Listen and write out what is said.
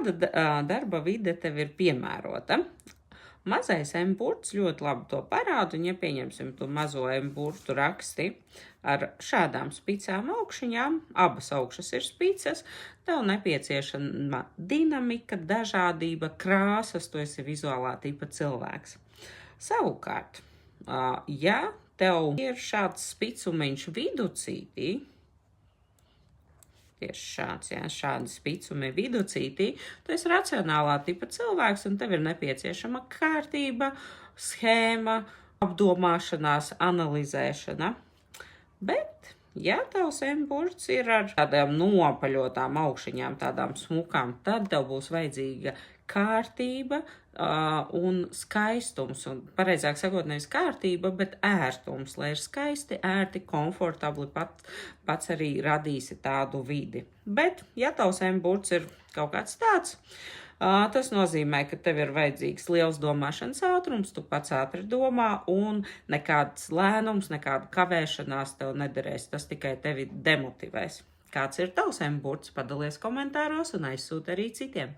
Kāda darba vide tev ir piemērota? Mazais M-burts ļoti labi to parāda, un ja pieņemsim to mazo M-burtu raksti ar šādām spicām augšņām, abas augšas ir spicas, tev nepieciešama dinamika, dažādība, krāsas, tu esi vizuālā tipa cilvēks. Savukārt, ja tev ir šāds spicumiņš viducītī, tieši šāds, jā, šādi spicumi viducītī, tu esi racionālā tipa cilvēks, un tev ir nepieciešama kārtība, schēma, apdomāšanās, analizēšana. Bet, ja tavs M-burts ir ar tādām nopaļotām augšiņām, tādām smukām, tad tev būs vajadzīga kārtība un skaistums, un pareizāk sakot, nevis kārtība, bet ērtums, lai ir skaisti, ērti, komfortabli, pats arī radīsi tādu vidi. Bet, ja tavs M-burts ir kaut kāds tāds, tas nozīmē, ka tev ir vajadzīgs liels domāšanas ātrums, tu pats ātri domā, un nekāds lēnums, nekāda kavēšanās tev nederēs, tas tikai tevi demotivēs. Kāds ir tavs M-burts? Padalies komentāros un aizsūti arī citiem.